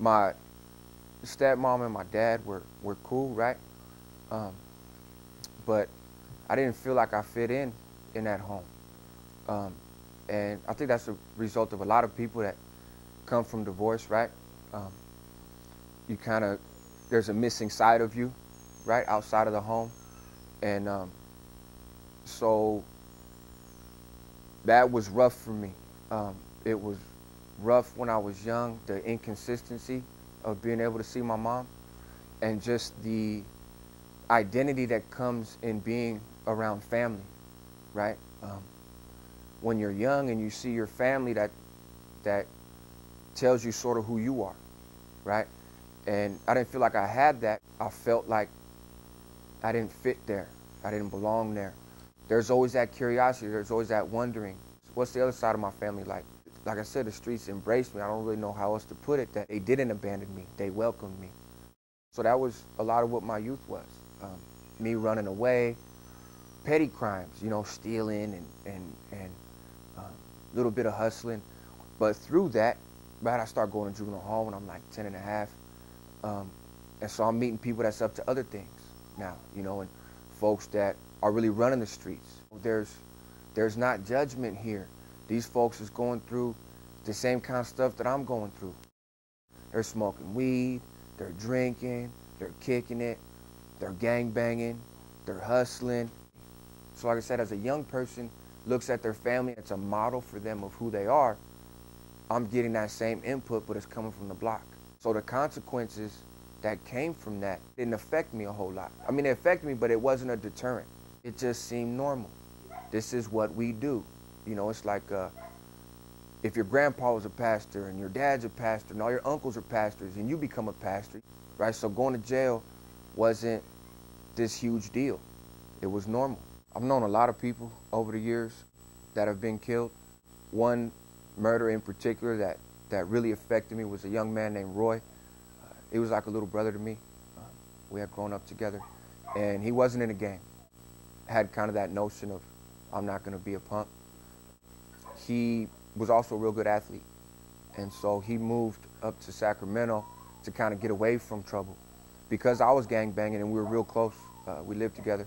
My stepmom and my dad were cool, right? But I didn't feel like I fit in that home. And I think that's a result of a lot of people that come from divorce, right? You kind of, there's a missing side of you, right, outside of the home. And so that was rough for me. It was rough when I was young, the inconsistency of being able to see my mom, and just the identity that comes in being around family, right? When you're young and you see your family, that tells you sort of who you are, right? And I didn't feel like I had that. I felt like I didn't fit there. I didn't belong there. There's always that curiosity. There's always that wondering. What's the other side of my family like? Like I said, the streets embraced me. I don't really know how else to put it, that they didn't abandon me. They welcomed me. So that was a lot of what my youth was. Me running away, petty crimes, you know, stealing and a little bit of hustling. But through that, right, I started going to juvenile hall when I'm like 10 and a half. And so I'm meeting people that's up to other things now, you know, and folks that are really running the streets. There's not judgment here. These folks is going through the same kind of stuff that I'm going through. They're smoking weed, they're drinking, they're kicking it, they're gangbanging, they're hustling. So like I said, as a young person looks at their family, it's a model for them of who they are. I'm getting that same input, but it's coming from the block. So the consequences that came from that didn't affect me a whole lot. I mean, it affected me, but it wasn't a deterrent. It just seemed normal. This is what we do. You know, it's like if your grandpa was a pastor and your dad's a pastor and all your uncles are pastors and you become a pastor, right? So going to jail wasn't this huge deal. It was normal. I've known a lot of people over the years that have been killed. One murder in particular that really affected me was a young man named Roy. He was like a little brother to me. We had grown up together, and he wasn't in a gang. Had kind of that notion of, I'm not going to be a punk. He was also a real good athlete, and so he moved up to Sacramento to kind of get away from trouble. Because I was gangbanging and we were real close, we lived together,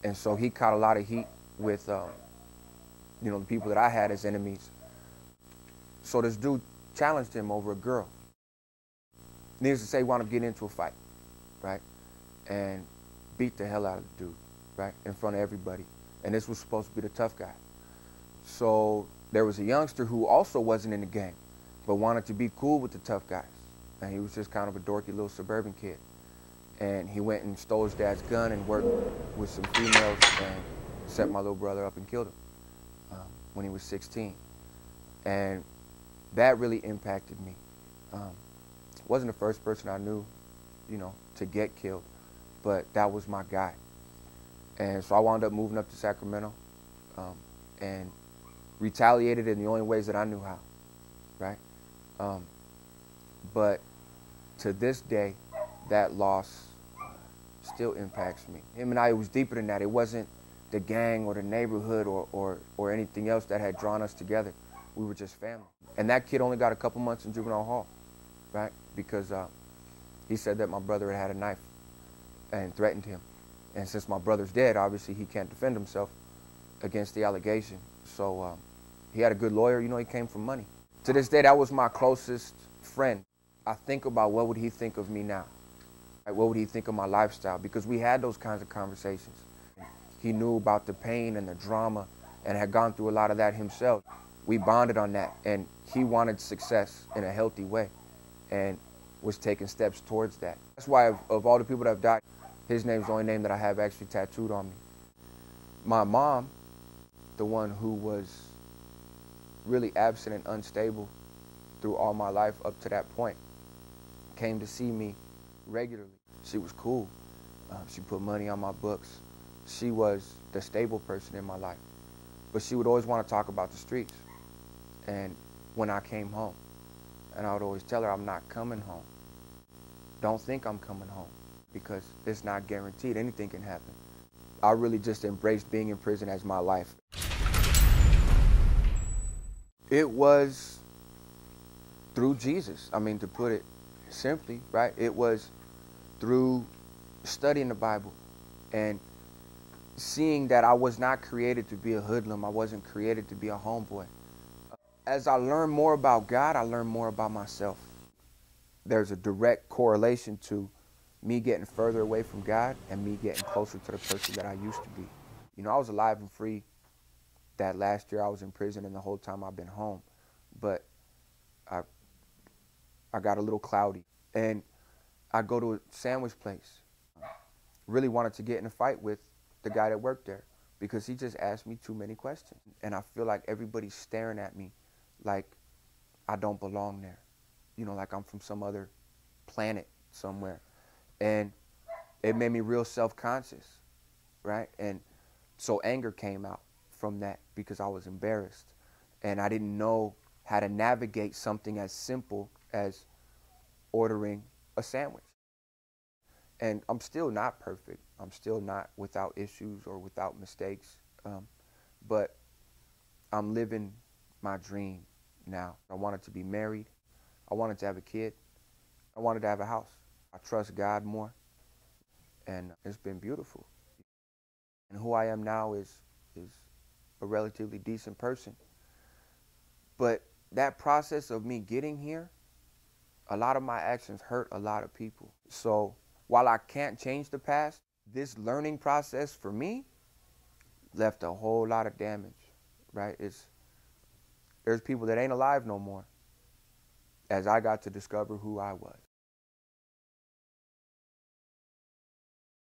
and so he caught a lot of heat with you know, the people that I had as enemies. So this dude challenged him over a girl. Needless to say, he wound up getting into a fight, right? And beat the hell out of the dude, right? In front of everybody. And this was supposed to be the tough guy. So there was a youngster who also wasn't in the gang, but wanted to be cool with the tough guys. And he was just kind of a dorky little suburban kid. And he went and stole his dad's gun and worked with some females and set my little brother up and killed him when he was 16. And that really impacted me. Wasn't the first person I knew, you know, to get killed, but that was my guy. And so I wound up moving up to Sacramento and retaliated in the only ways that I knew how, right? But to this day, that loss still impacts me. Him and I, it was deeper than that. It wasn't the gang or the neighborhood or anything else that had drawn us together. We were just family. And that kid only got a couple months in juvenile hall, right? Because he said that my brother had a knife and threatened him. And since my brother's dead, obviously he can't defend himself against the allegation. So he had a good lawyer, you know, he came from money. To this day, that was my closest friend. I think about what would he think of me now? Like, what would he think of my lifestyle? Because we had those kinds of conversations. He knew about the pain and the drama and had gone through a lot of that himself. We bonded on that, and he wanted success in a healthy way and was taking steps towards that. That's why of all the people that have died, his name's the only name that I have actually tattooed on me. My mom, the one who was really absent and unstable through all my life up to that point, came to see me regularly. She was cool. She put money on my books. She was the stable person in my life. But she would always want to talk about the streets. And when I came home, and I would always tell her, I'm not coming home. Don't think I'm coming home, because it's not guaranteed. Anything can happen. I really just embraced being in prison as my life. It was through Jesus. I mean, to put it simply, right? It was through studying the Bible and seeing that I was not created to be a hoodlum. I wasn't created to be a homeboy. As I learned more about God, I learned more about myself. There's a direct correlation to me getting further away from God and me getting closer to the person that I used to be. You know, I was alive and free that last year I was in prison and the whole time I've been home. But I, I got a little cloudy. And I go to a sandwich place. Really wanted to get in a fight with the guy that worked there because he just asked me too many questions. And I feel like everybody's staring at me like I don't belong there. You know, like I'm from some other planet somewhere. And it made me real self-conscious, right? And so anger came out from that because I was embarrassed. And I didn't know how to navigate something as simple as ordering a sandwich. And I'm still not perfect. I'm still not without issues or without mistakes. But I'm living my dream now. I wanted to be married. I wanted to have a kid. I wanted to have a house. I trust God more. And it's been beautiful. And who I am now is a relatively decent person. But that process of me getting here, a lot of my actions hurt a lot of people. So while I can't change the past, this learning process for me left a whole lot of damage, right? There's people that ain't alive no more as I got to discover who I was.